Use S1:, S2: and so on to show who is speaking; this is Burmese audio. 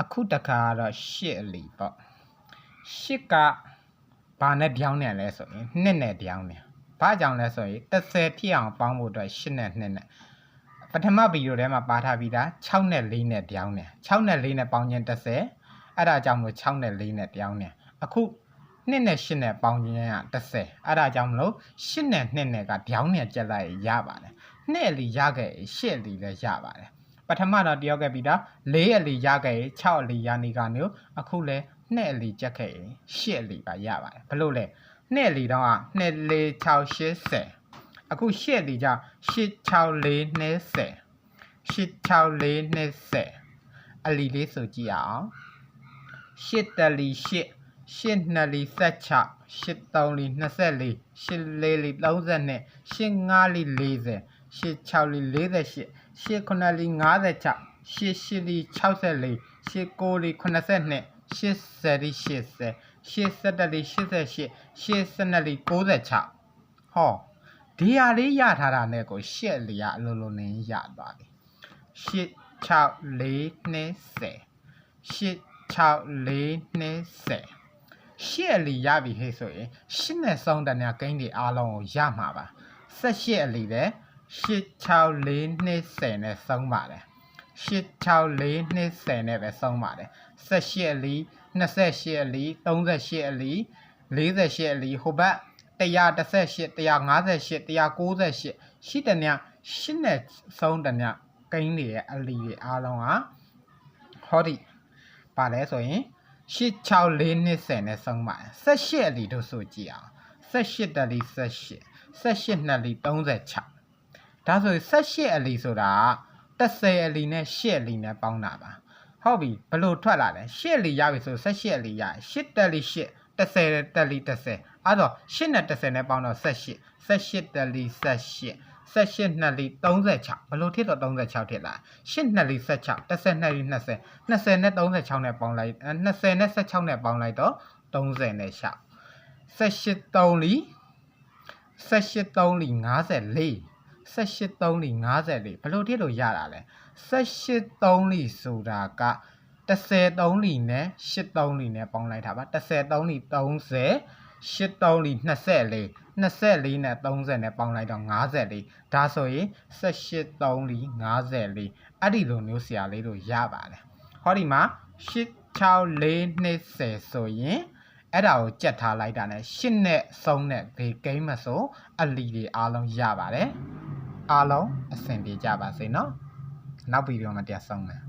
S1: အခုတခါတော့8အလီပေါ့8ကဘာနဲ့ပြောင်းနေလဲဆိုရင်2နဲ့ပြောင်းနေဘာကြောင့်လဲဆိုရင်30ဖြစ်အောင်ပေါင်းဖို့အတွက်8နဲ့2နဲ့ပထမဗီဒီယိုထဲမှာပါထားပြီးသား6နဲ့4နဲ့ပြောင်းနေ6နဲ့4နဲ့ပေါင်းခြင်း30အဲ့ဒါကြောင့်မလို့6နဲ့4နဲ့ပြောင်းနေအခု2နဲ့8နဲ့ပေါင်းခြင်းက30အဲ့ဒါကြောင့်မလို့8နဲ့2နဲ့ကပြောင်းနေကြက်လိုက်ရပါတယ်2အလီရခဲ့8အလီလည်းရပါတယ်ပထမတော့ပြောခဲ့ပြီးတော့4အလီရခဲ့6အလီရနေကနေအခုလဲ2အလီကြက်ခဲ့8အလီပါရပါတယ်ဘလို့လဲ2အလီတော့က2 4 6 80အခု8အလီကြောင့်8 6 4 20 8 6 4 20အလီလေးဆိုကြည့်အောင်8တလီ8 8နှစ်လီ16 8 3လီ24 8 4လီ32 8 5လီ40 8 6လီ48 8 9လီ56 8 8လီ64 8 9လီ82 80လီ80 8 7လီ88 8 12လီ96ဟောဒီဟာလေးရထားတာနဲ့ကို8လီကအလိုလိုနေရသွားပြီ8 6 4 20 8 6 4 20 8အလီရပြီဟဲ့ဆိုရင်8နဲ့ဆုံးတဲ့ညာကိန်းတွေအားလုံးကိုရမှာပါ18အလီပဲ8 6 4 20နဲ့ဆုံးပါတယ်8 6 4 20နဲ့ပဲဆုံးပါတယ်18အလီ28အလီ38အလီ48အလီဟိုဘက်118 158 198ရှိတဲ့ညာ8နဲ့ဆုံးတဲ့ညာကိန်းတွေရဲ့အလီတွေအားလုံးဟာဟောဒီပါလဲဆိုရင်8 6 4 20နဲ့ဆုံးပါတယ်18အလီတို့ဆိုကြည့်အောင်18တလီ18 18နှစ်လီ36ဒါဆိုရင်18အလီဆိုတာ30အလီနဲ့8အလီနဲ့ပေါင်းတာပါဟုတ်ပြီဘလို့ထွက်လာလဲ8အလီရပြီဆို18အလီရ8တလီ8 30တလီ30အဲ့တော့8နဲ့30နဲ့ပေါင်းတော့18 18တလီ18 18နှစ်လီ36ဘလို့ထစ်တော့36ထစ်လာ8နှစ်လီ16 10နှစ်လီ20 20နဲ့36နဲ့ပေါင်းလိုက်20နဲ့16နဲ့ပေါင်းလိုက်တော့30နဲ့6 18 3လီ18 3လီ54 18 3လီ54ဘလို့ထစ်လို့ရတာလဲ18 3လီဆိုတာက10 3လီနဲ့8 3လီနဲ့ပေါင်းလိုက်တာပါ10 3လီ30 8 3လီ24 24နဲ့30နဲ့ပေါင်းလိုက်တော့54ဒါဆိုရင်18 3လီ54အဲ့ဒီလိုမျိုးဆရာလေးတို့ရပါတယ်ဟောဒီမှာ8 6 4 20ဆိုရင်အဲ့ဒါကိုကြက်ထားလိုက်တာနဲ့8နဲ့ဆုံးနဲ့ဘေးကိန်းမဆိုအလီတွေအားလုံးရပါတယ်အားလုံးအဆင်ပြေကြပါစေเนาะနောက်ဗီဒီယိုမှာတရားဆုံးမယ်